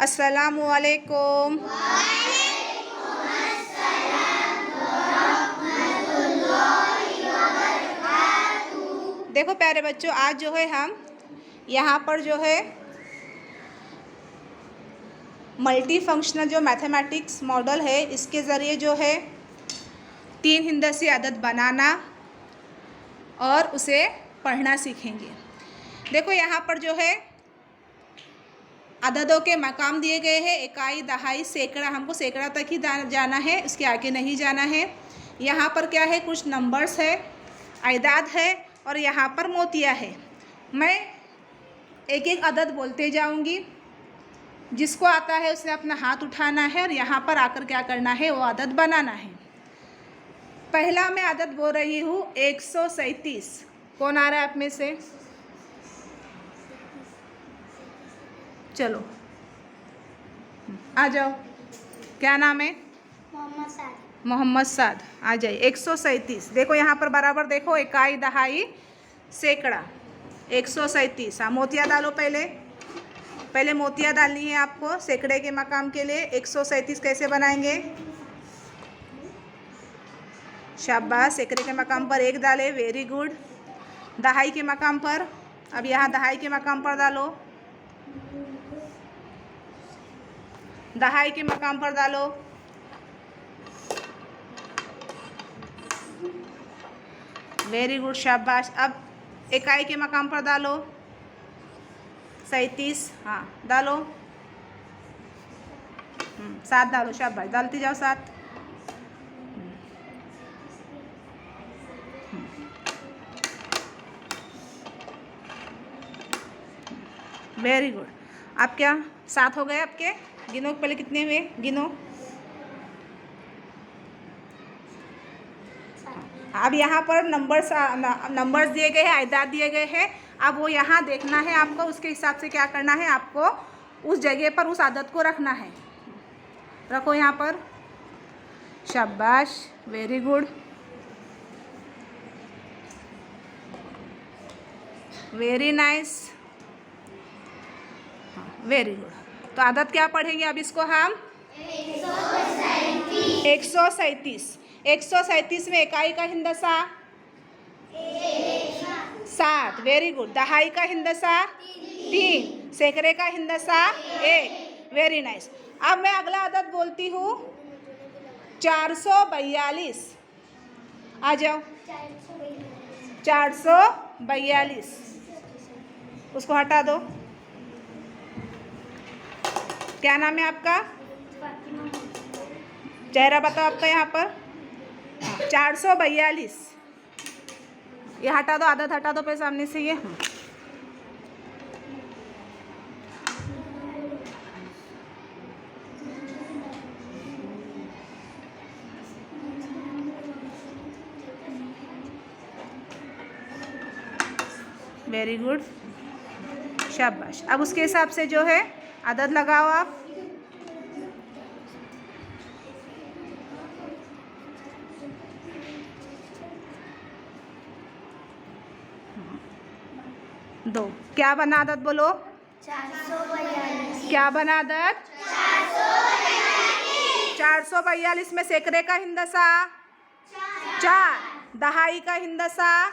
अस्सलामु अलैकुम। देखो प्यारे बच्चों, आज जो है हम यहाँ पर जो है मल्टी फंक्शनल जो मैथमेटिक्स मॉडल है, इसके ज़रिए जो है 3 हिंदसी अदद बनाना और उसे पढ़ना सीखेंगे। देखो यहाँ पर जो है अददों के मकाम दिए गए हैं, इकाई, दहाई, सैकड़ा। हमको सैकड़ा तक ही जाना है, उसके आगे नहीं जाना है। यहाँ पर क्या है, कुछ नंबर्स है, आइदाद है और यहाँ पर मोतिया है। मैं एक एक अदद बोलते जाऊँगी, जिसको आता है उसने अपना हाथ उठाना है और यहाँ पर आकर क्या करना है, वो अदद बनाना है। पहला मैं अदद बोल रही हूँ 137। कौन आ रहा है आप में से? चलो आ जाओ। क्या नाम है? मोहम्मद साद। मोहम्मद साद। आ जाइए। 137। देखो यहाँ पर बराबर देखो, इकाई, दहाई, सैकड़ा। 137। हाँ, मोतिया डालो। पहले मोतिया डालनी है आपको सैकड़े के मकाम के लिए। 137 कैसे बनाएंगे? शाबाश, सैकड़े के मकाम पर 1 डाले, वेरी गुड। दहाई के मकाम पर, अब यहाँ दहाई के मकाम पर डालो, दहाई के मकाम पर डालो। वेरी गुड, शाबाश। अब इकाई के मकाम पर डालो, 37। हाँ डालो, 7 डालो, शाबाश, डालती जाओ 7। Very good. अब क्या 7 हो गए आपके? गिनो पहले कितने हुए, गिनो। अब यहाँ पर नंबर्स दिए गए हैं, आइदाद दिए गए हैं। अब वो यहाँ देखना है आपको, उसके हिसाब से क्या करना है, आपको उस जगह पर उस आदत को रखना है। रखो यहाँ पर, शाबाश, very good, very nice, very good. तो आदत क्या पढ़ेंगे अब इसको हम? 137। 137 में इकाई का हिंदसा 7, वेरी गुड। दहाई का हिंदसा 3, सैकड़े का हिंदसा 1, वेरी नाइस। अब मैं अगला आदत बोलती हूँ 442। आ जाओ। 442, उसको हटा दो। क्या नाम है आपका? चेहरा बताओ आपका यहाँ पर। 442, ये हटा दो, आदत हटा दो पे सामने से ये। वेरी गुड, शाबाश। अब उसके हिसाब से जो है आदत लगाओ आप। दो। क्या बना आदत, बोलो। 442। क्या बना आदत? 442 में सैकड़े का हिंदसा 4, दहाई का हिंदसा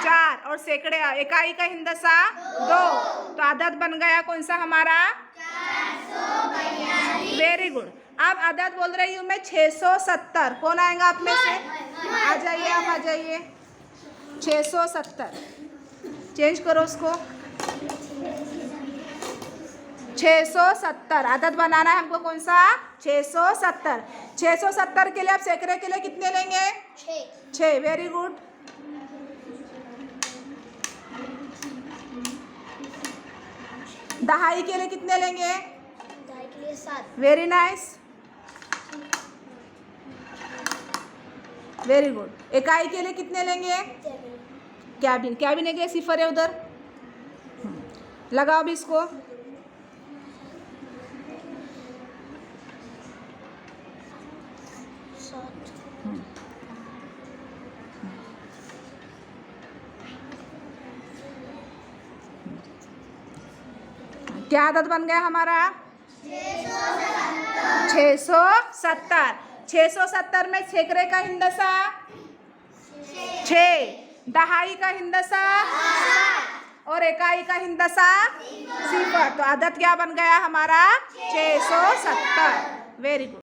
4 और सैकड़े इकाई का हिंदसा 2। तो आदत बन गया कौन सा हमारा? 442। Very good. अब आदत बोल रही हूँ मैं 670। कौन आएगा आप में से? आ जाइए, आप आ जाइए। 670, चेंज करो उसको। 670 आदत बनाना है हमको, कौन सा? 670। 670 के लिए आप सैकड़े के लिए कितने लेंगे? 6, वेरी गुड। दहाई के लिए कितने लेंगे? दहाई के लिए 7, वेरी नाइस, वेरी गुड। इकाई के लिए कितने लेंगे? क्या भी नहीं गए, सिफर है उधर। लगाओ भी इसको। क्या आदत बन गया हमारा? 670। 670 में सैकड़े का हिंदसा 6, दहाई का हिंदसा और इकाई का हिंदसा 0। तो अदद क्या बन गया हमारा? 670। Very good.